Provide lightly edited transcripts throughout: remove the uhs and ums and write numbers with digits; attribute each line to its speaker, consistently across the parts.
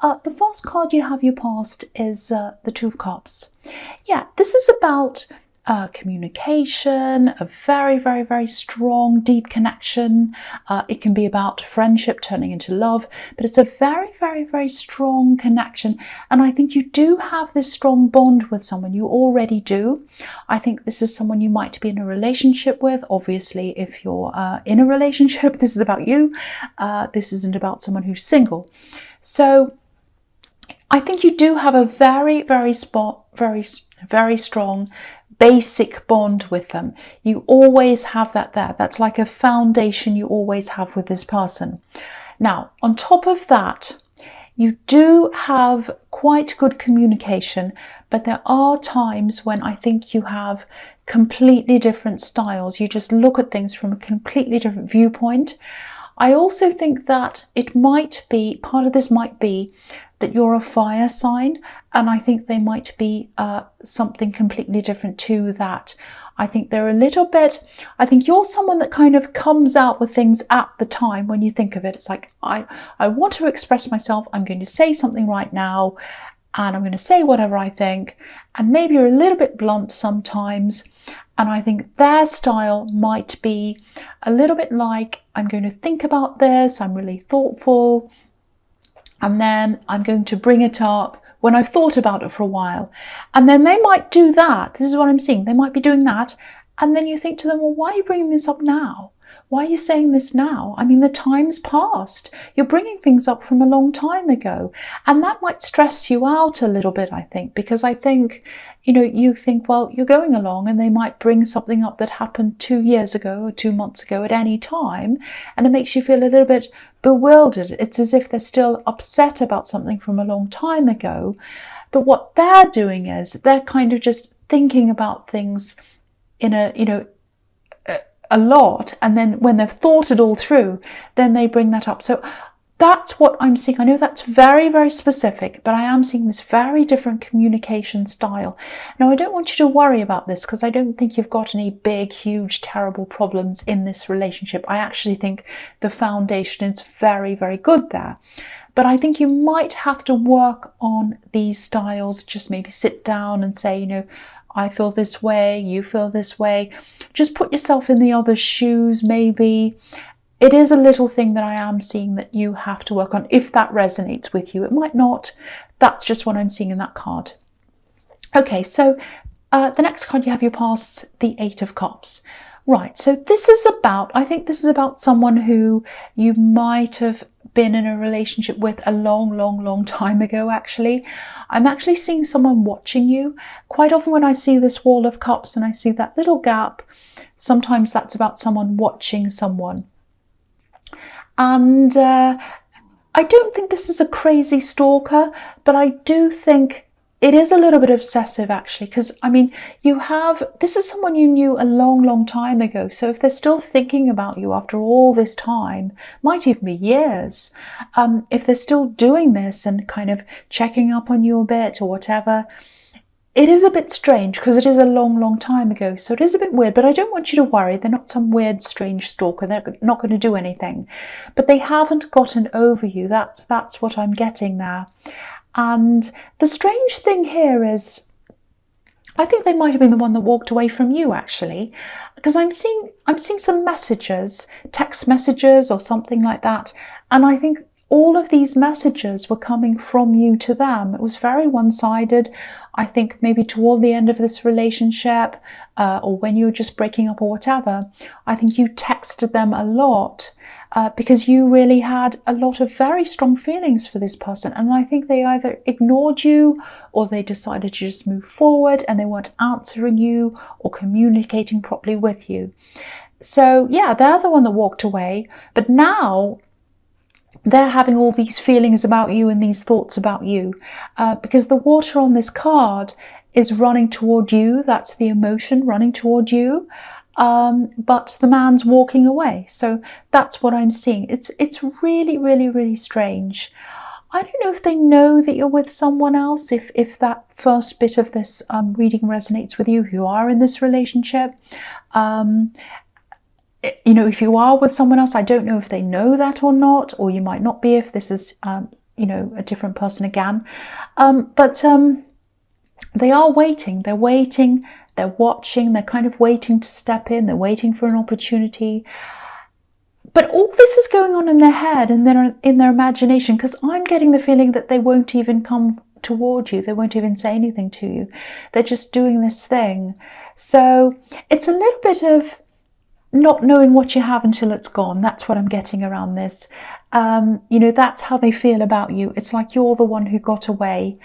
Speaker 1: The first card you have you passed is the Two of Cups. Yeah, this is about communication, a very, very, very strong, deep connection. It can be about friendship turning into love, but it's a very, very, very strong connection. And I think you do have this strong bond with someone. You already do. I think this is someone you might be in a relationship with. Obviously, if you're in a relationship, this is about you. This isn't about someone who's single. So I think you do have a very, very strong basic bond with them. You always have that there. That's like a foundation you always have with this person. Now, on top of that, you do have quite good communication, but there are times when I think you have completely different styles. You just look at things from a completely different viewpoint. I also think that it might be, part of this might be that you're a fire sign, and I think they might be something completely different to that. I think they're a little bit, I think you're someone that kind of comes out with things at the time when you think of it. It's like, I want to express myself, I'm going to say something right now, and I'm going to say whatever I think, and maybe you're a little bit blunt sometimes. And I think their style might be a little bit like, I'm going to think about this, I'm really thoughtful, and then I'm going to bring it up when I've thought about it for a while. And then they might do that. This is what I'm seeing. They might be doing that. And then you think to them, well, why are you bringing this up now? Why are you saying this now? I mean, the time's passed. You're bringing things up from a long time ago. And that might stress you out a little bit, I think, because I think, you think, well, you're going along and they might bring something up that happened 2 years ago or 2 months ago at any time. And it makes you feel a little bit bewildered. It's as if they're still upset about something from a long time ago. But what they're doing is they're kind of just thinking about things in a lot, and then when they've thought it all through, then they bring that up. So that's what I'm seeing. I know that's very, very specific, but I am seeing this very different communication style. Now, I don't want you to worry about this because I don't think you've got any big, huge, terrible problems in this relationship. I actually think the foundation is very, very good there. But I think you might have to work on these styles. Just maybe sit down and say, I feel this way, you feel this way. Just put yourself in the other's shoes, maybe. It is a little thing that I am seeing that you have to work on, if that resonates with you. It might not. That's just what I'm seeing in that card. Okay, so the next card you have, you pass the Eight of Cups. Right, so I think this is about someone who you might have been in a relationship with a long, long, long time ago, actually. I'm actually seeing someone watching you. Quite often when I see this Wall of Cups and I see that little gap, sometimes that's about someone watching someone. And I don't think this is a crazy stalker, but I do think it is a little bit obsessive, actually, because, I mean, this is someone you knew a long, long time ago. So if they're still thinking about you after all this time, might even be years, if they're still doing this and kind of checking up on you a bit or whatever, it is a bit strange because it is a long, long time ago. So it is a bit weird, but I don't want you to worry. They're not some weird, strange stalker. They're not going to do anything, but they haven't gotten over you. That's what I'm getting there. And the strange thing here is, I think they might have been the one that walked away from you, actually, because I'm seeing some messages, text messages or something like that. And I think all of these messages were coming from you to them. It was very one-sided. I think maybe toward the end of this relationship, or when you were just breaking up or whatever, I think you texted them a lot. Because you really had a lot of very strong feelings for this person. And I think they either ignored you or they decided to just move forward and they weren't answering you or communicating properly with you. So yeah, they're the one that walked away. But now they're having all these feelings about you and these thoughts about you. Because the water on this card is running toward you. That's the emotion running toward you. But the man's walking away. So that's what I'm seeing. It's really, really, really strange. I don't know if they know that you're with someone else, if that first bit of this reading resonates with you, who are in this relationship. If you are with someone else, I don't know if they know that or not, or you might not be if this is you know, a different person again. But they are waiting. They're waiting. They're watching. They're kind of waiting to step in. They're waiting for an opportunity. But all this is going on in their head and in their imagination, because I'm getting the feeling that they won't even come toward you. They won't even say anything to you. They're just doing this thing. So it's a little bit of not knowing what you have until it's gone. That's what I'm getting around this. You know, that's how they feel about you. It's like you're the one who got away.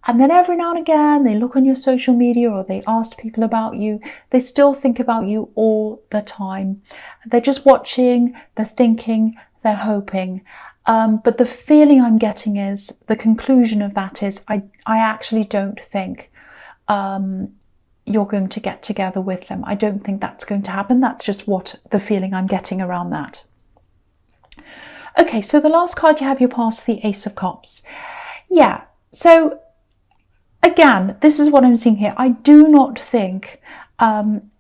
Speaker 1: And then every now and again, they look on your social media or they ask people about you. They still think about you all the time. They're just watching, they're thinking, they're hoping. But the feeling I'm getting is, the conclusion of that is, I actually don't think you're going to get together with them. I don't think that's going to happen. That's just what the feeling I'm getting around that. Okay, so the last card you have, you pass the Ace of Cups. Yeah, so again, this is what I'm seeing here. I do not think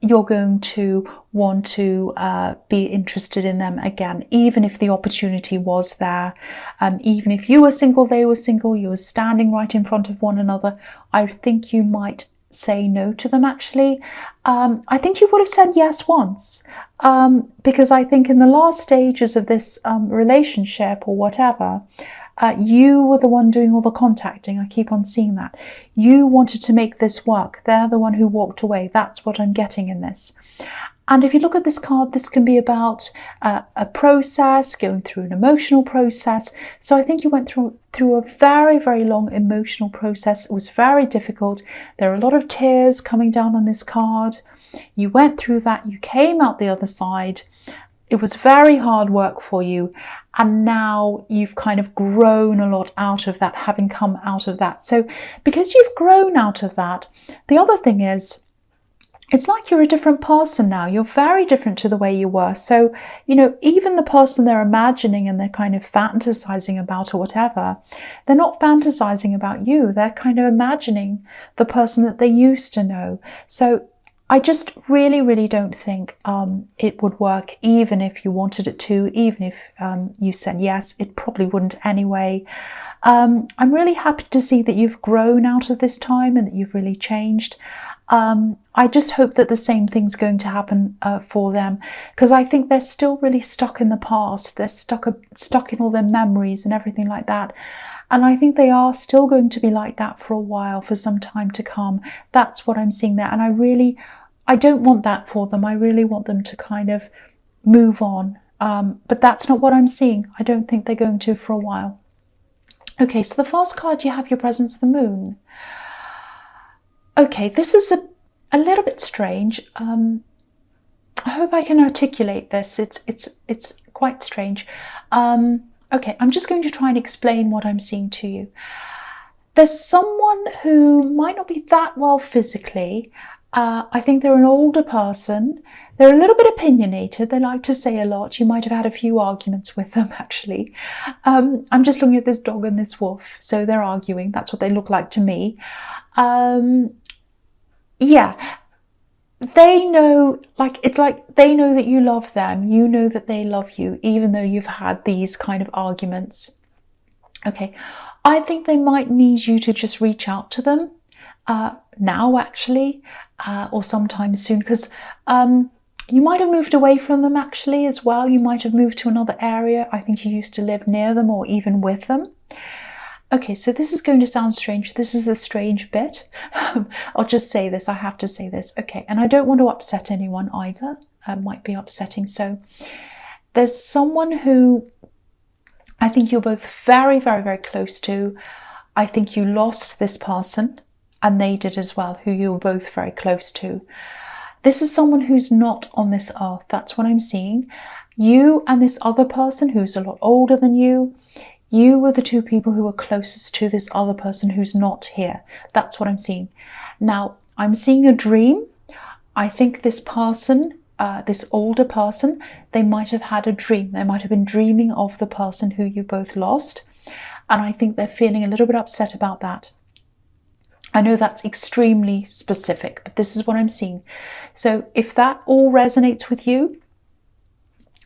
Speaker 1: you're going to want to be interested in them again, even if the opportunity was there. Even if you were single, they were single, you were standing right in front of one another, I think you might say no to them, actually. I think you would have said yes once, because I think in the last stages of this relationship or whatever, you were the one doing all the contacting. I keep on seeing that. You wanted to make this work. They're the one who walked away. That's what I'm getting in this. And if you look at this card, this can be about a process, going through an emotional process. So I think you went through a very, very long emotional process. It was very difficult. There are a lot of tears coming down on this card. You went through that. You came out the other side. It was very hard work for you. And now you've kind of grown a lot out of that, having come out of that. So because you've grown out of that, the other thing is, it's like you're a different person now. You're very different to the way you were. So, you know, even the person they're imagining and they're kind of fantasizing about or whatever, they're not fantasizing about you. They're kind of imagining the person that they used to know. So I just really, really don't think it would work, even if you wanted it to, even if you said yes. It probably wouldn't anyway. I'm really happy to see that you've grown out of this time and that you've really changed. I just hope that the same thing's going to happen for them, because I think they're still really stuck in the past. They're stuck in all their memories and everything like that. And I think they are still going to be like that for a while, for some time to come. That's what I'm seeing there. And I don't want that for them. I really want them to kind of move on. But that's not what I'm seeing. I don't think they're going to for a while. Okay, so the first card you have, your presence, the Moon. Okay, this is a little bit strange. I hope I can articulate this. It's quite strange. Okay, I'm just going to try and explain what I'm seeing to you. There's someone who might not be that well physically. I think they're an older person. They're a little bit opinionated. They like to say a lot. You might have had a few arguments with them, actually. I'm just looking at this dog and this wolf. So they're arguing. That's what they look like to me. Yeah, they know, it's like they know that you love them. You know that they love you, even though you've had these kind of arguments. Okay, I think they might need you to just reach out to them now, actually, or sometime soon, because you might have moved away from them, actually, as well. You might have moved to another area. I think you used to live near them or even with them. Okay, so this is going to sound strange. This is the strange bit. I'll just say this. I have to say this. Okay, and I don't want to upset anyone either. Might be upsetting. So there's someone who I think you're both very, very, very close to. I think you lost this person, and they did as well, who you were both very close to. This is someone who's not on this earth. That's what I'm seeing. You and this other person who's a lot older than you, you were the two people who were closest to this other person who's not here. That's what I'm seeing. Now, I'm seeing a dream. I think this person, this older person, they might have had a dream. They might have been dreaming of the person who you both lost. And I think they're feeling a little bit upset about that. I know that's extremely specific, but this is what I'm seeing. So if that all resonates with you,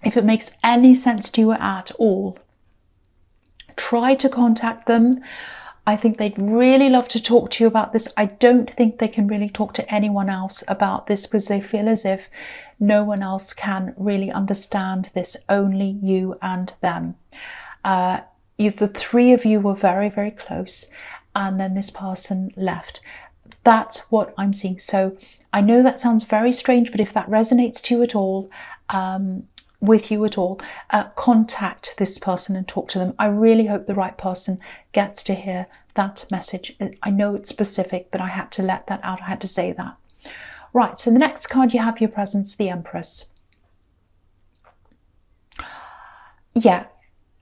Speaker 1: if it makes any sense to you at all, Try to contact them. I think they'd really love to talk to you about this. I don't think they can really talk to anyone else about this because they feel as if no one else can really understand this, only you and them. The three of you were very, very close, and then this person left. That's what I'm seeing. So I know that sounds very strange, but if that resonates to you at all, with you at all, contact this person and talk to them. I really hope the right person gets to hear that message. I know it's specific, but I had to let that out. I had to say that. Right, so the next card you have your presence, the Empress. Yeah,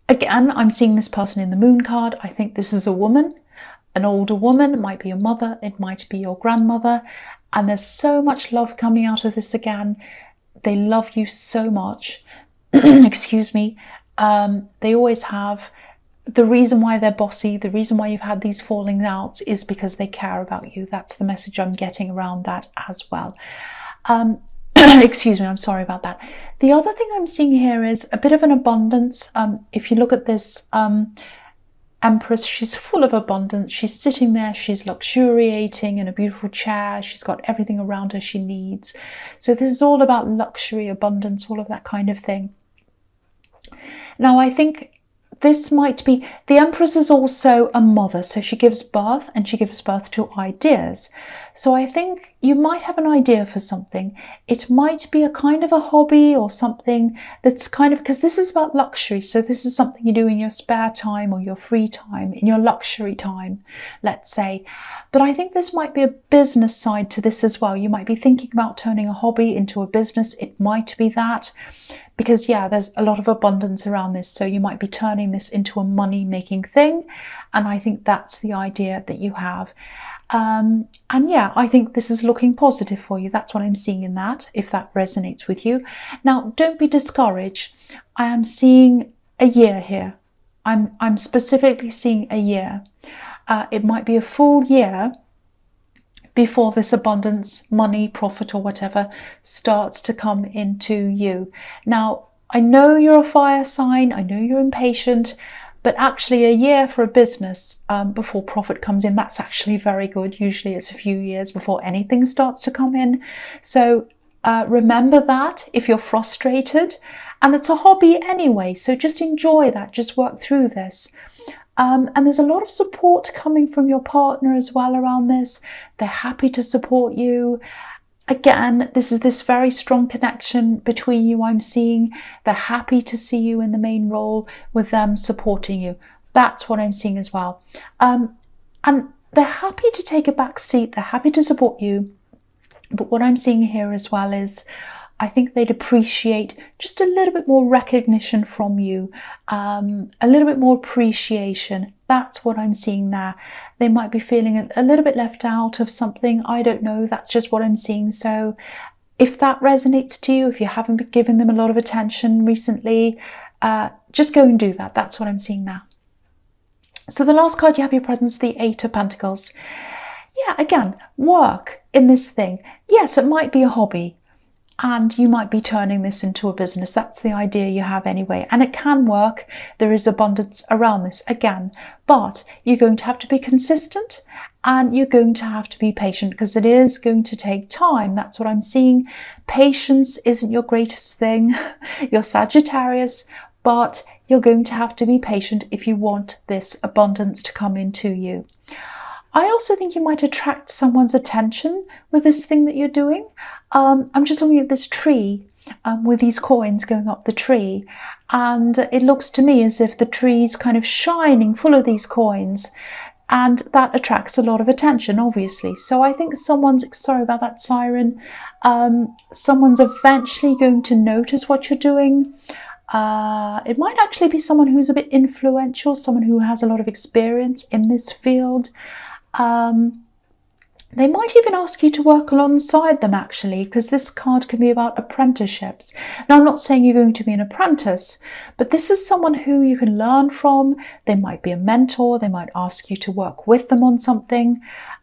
Speaker 1: again, I'm seeing this person in the Moon card. I think this is a woman, an older woman. It might be your mother, it might be your grandmother, and there's so much love coming out of this again. They love you so much. Excuse me. They always have. The reason why they're bossy, the reason why you've had these fallings out is because they care about you. That's the message I'm getting around that as well. Excuse me, I'm sorry about that. The other thing I'm seeing here is a bit of an abundance. If you look at this Empress, she's full of abundance. She's sitting there, she's luxuriating in a beautiful chair. She's got everything around her she needs. So this is all about luxury, abundance, all of that kind of thing. Now, I think this might be, the Empress is also a mother, so she gives birth, and she gives birth to ideas. So I think you might have an idea for something. It might be a kind of a hobby or something that's kind of, because this is about luxury, so this is something you do in your spare time or your free time, in your luxury time, let's say. But I think this might be a business side to this as well. You might be thinking about turning a hobby into a business. It might be that. Because, yeah, there's a lot of abundance around this. So you might be turning this into a money-making thing. And I think that's the idea that you have. And yeah, I think this is looking positive for you. That's what I'm seeing in that, if that resonates with you. Now, don't be discouraged. I am seeing a year here. I'm specifically seeing a year. It might be a full year before this abundance, money, profit or whatever starts to come into you. Now, I know you're a fire sign, I know you're impatient, but actually a year for a business before profit comes in, that's actually very good. Usually it's a few years before anything starts to come in. So remember that if you're frustrated, and it's a hobby anyway, so just enjoy that, just work through this. And there's a lot of support coming from your partner as well around this. They're happy to support you. Again, this is this very strong connection between you I'm seeing. They're happy to see you in the main role with them supporting you. That's what I'm seeing as well. And they're happy to take a back seat. They're happy to support you. But what I'm seeing here as well is I think they'd appreciate just a little bit more recognition from you, a little bit more appreciation. That's what I'm seeing there. They might be feeling a little bit left out of something. I don't know. That's just what I'm seeing. So if that resonates to you, if you haven't been giving them a lot of attention recently, just go and do that. That's what I'm seeing now. So the last card you have your presence, the Eight of Pentacles. Yeah, again, work in this thing. Yes, it might be a hobby. And you might be turning this into a business. That's the idea you have anyway. And it can work. There is abundance around this again. But you're going to have to be consistent and you're going to have to be patient because it is going to take time. That's what I'm seeing. Patience isn't your greatest thing. You're Sagittarius, but you're going to have to be patient if you want this abundance to come into you. I also think you might attract someone's attention with this thing that you're doing. I'm just looking at this tree with these coins going up the tree, and it looks to me as if the tree's kind of shining full of these coins, and that attracts a lot of attention, obviously. So I think someone's, sorry about that siren, someone's eventually going to notice what you're doing. It might actually be someone who's a bit influential, someone who has a lot of experience in this field. They might even ask you to work alongside them, actually, because this card can be about apprenticeships. Now, I'm not saying you're going to be an apprentice, but this is someone who you can learn from. They might be a mentor. They might ask you to work with them on something.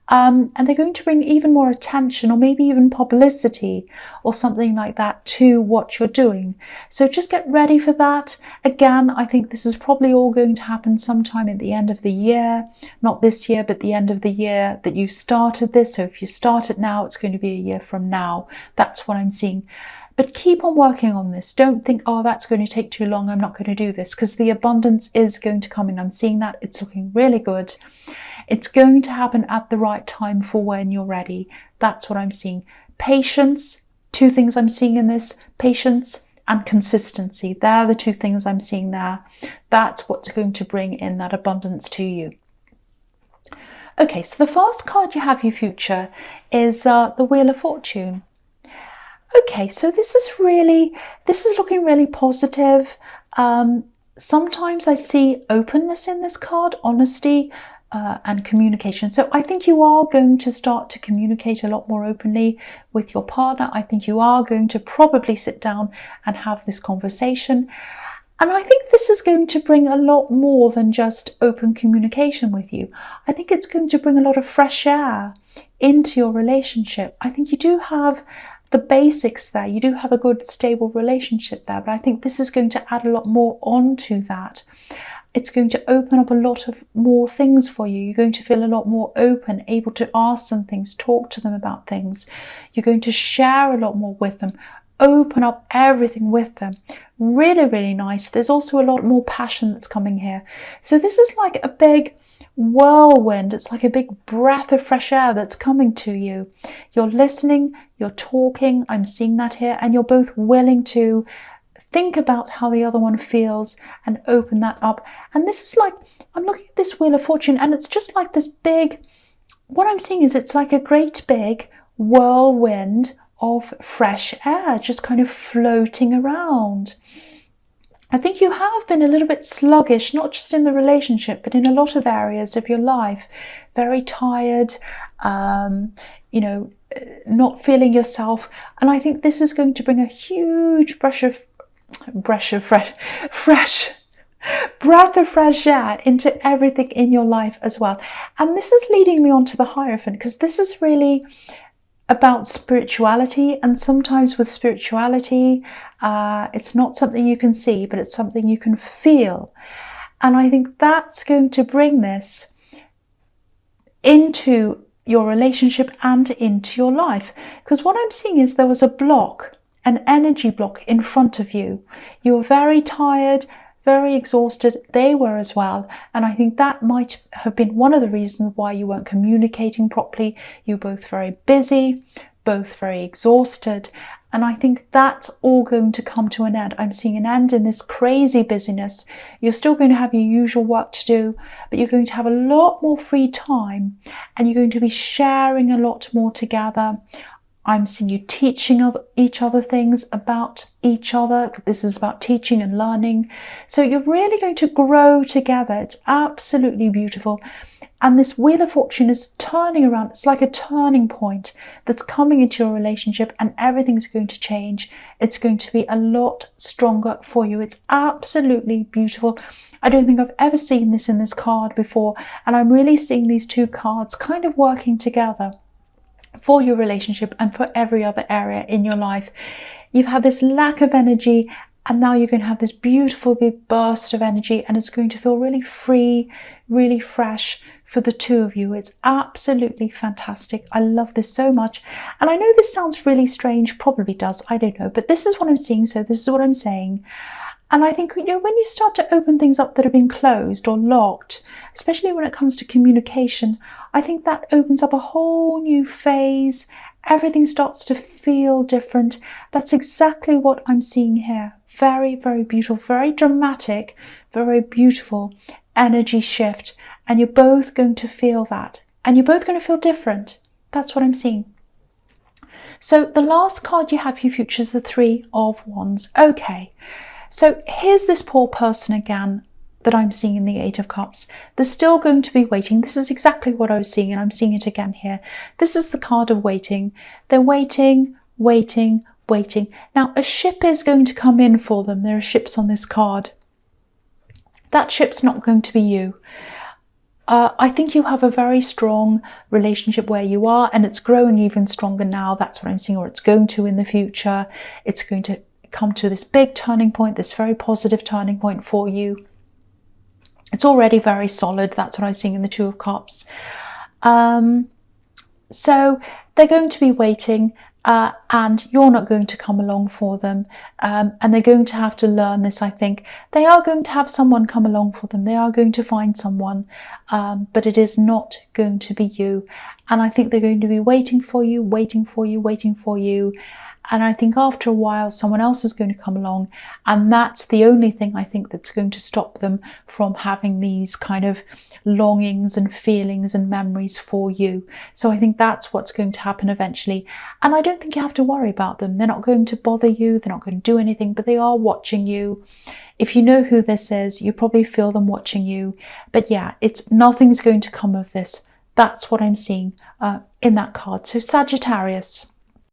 Speaker 1: And they're going to bring even more attention, or maybe even publicity or something like that to what you're doing. So just get ready for that. Again, I think this is probably all going to happen sometime at the end of the year, not this year, but the end of the year that you started this. So if you start it now, it's going to be a year from now. That's what I'm seeing. But keep on working on this. Don't think, oh, that's going to take too long, I'm not going to do this, because the abundance is going to come in. I'm seeing that. It's looking really good. It's going to happen at the right time for when you're ready. That's what I'm seeing. Patience, two things I'm seeing in this: patience and consistency. They're the two things I'm seeing there. That's what's going to bring in that abundance to you. Okay, so the first card you have, your future, is the Wheel of Fortune. Okay, so this is looking really positive. Sometimes I see openness in this card, honesty and communication. So I think you are going to start to communicate a lot more openly with your partner. I think you are going to probably sit down and have this conversation. And I think this is going to bring a lot more than just open communication with you. I think it's going to bring a lot of fresh air into your relationship. I think you do have the basics there. You do have a good, stable relationship there, but I think this is going to add a lot more onto that. It's going to open up a lot of more things for you. You're going to feel a lot more open, able to ask them things, talk to them about things. You're going to share a lot more with them, open up everything with them. Really, really nice. There's also a lot more passion that's coming here. So this is like a big whirlwind. It's like a big breath of fresh air that's coming to you. You're listening, you're talking, I'm seeing that here, and you're both willing to think about how the other one feels and open that up. And this is like, I'm looking at this Wheel of Fortune, and it's just like this big, what I'm seeing is it's like a great big whirlwind of fresh air just kind of floating around. I think you have been a little bit sluggish, not just in the relationship, but in a lot of areas of your life. Very tired, not feeling yourself. And I think this is going to bring a huge breath of fresh air into everything in your life as well. And this is leading me on to the Hierophant, because this is really about spirituality. And sometimes with spirituality, it's not something you can see, but it's something you can feel. And I think that's going to bring this into your relationship and into your life. Because what I'm seeing is there was a block, an energy block in front of you. You were very tired, very exhausted. They were as well. And I think that might have been one of the reasons why you weren't communicating properly. You were both very busy, both very exhausted. And I think that's all going to come to an end. I'm seeing an end in this crazy busyness. You're still going to have your usual work to do, but you're going to have a lot more free time, and you're going to be sharing a lot more together. I'm seeing you teaching each other things about each other. This is about teaching and learning. So you're really going to grow together. It's absolutely beautiful. And this Wheel of Fortune is turning around. It's like a turning point that's coming into your relationship, and everything's going to change. It's going to be a lot stronger for you. It's absolutely beautiful. I don't think I've ever seen this in this card before. And I'm really seeing these two cards kind of working together for your relationship and for every other area in your life. You've had this lack of energy, and now you're going to have this beautiful big burst of energy, and it's going to feel really free, really fresh for the two of you. It's absolutely fantastic. I love this so much. And I know this sounds really strange, probably does, I don't know, but this is what I'm seeing, so this is what I'm saying. And I think, when you start to open things up that have been closed or locked, especially when it comes to communication, I think that opens up a whole new phase. Everything starts to feel different. That's exactly what I'm seeing here. Very, very beautiful, very dramatic, very beautiful energy shift. And you're both going to feel that. And you're both going to feel different. That's what I'm seeing. So the last card you have for your future is the Three of Wands. Okay. So here's this poor person again that I'm seeing in the Eight of Cups. They're still going to be waiting. This is exactly what I was seeing, and I'm seeing it again here. This is the card of waiting. They're waiting, waiting, waiting. Now, a ship is going to come in for them. There are ships on this card. That ship's not going to be you. I think you have a very strong relationship where you are, and it's growing even stronger now. That's what I'm seeing, or it's going to in the future. It's going to come to this big turning point, this very positive turning point for you. It's already very solid. That's what I'm seeing in the Two of Cups. So they're going to be waiting, and you're not going to come along for them, and they're going to have to learn this. I think they are going to have someone come along for them. They are going to find someone, but it is not going to be you. And I think they're going to be waiting for you, waiting for you, waiting for you. And I think after a while, someone else is going to come along. And that's the only thing I think that's going to stop them from having these kind of longings and feelings and memories for you. So I think that's what's going to happen eventually. And I don't think you have to worry about them. They're not going to bother you. They're not going to do anything, but they are watching you. If you know who this is, you probably feel them watching you. But yeah, nothing's going to come of this. That's what I'm seeing in that card. So Sagittarius,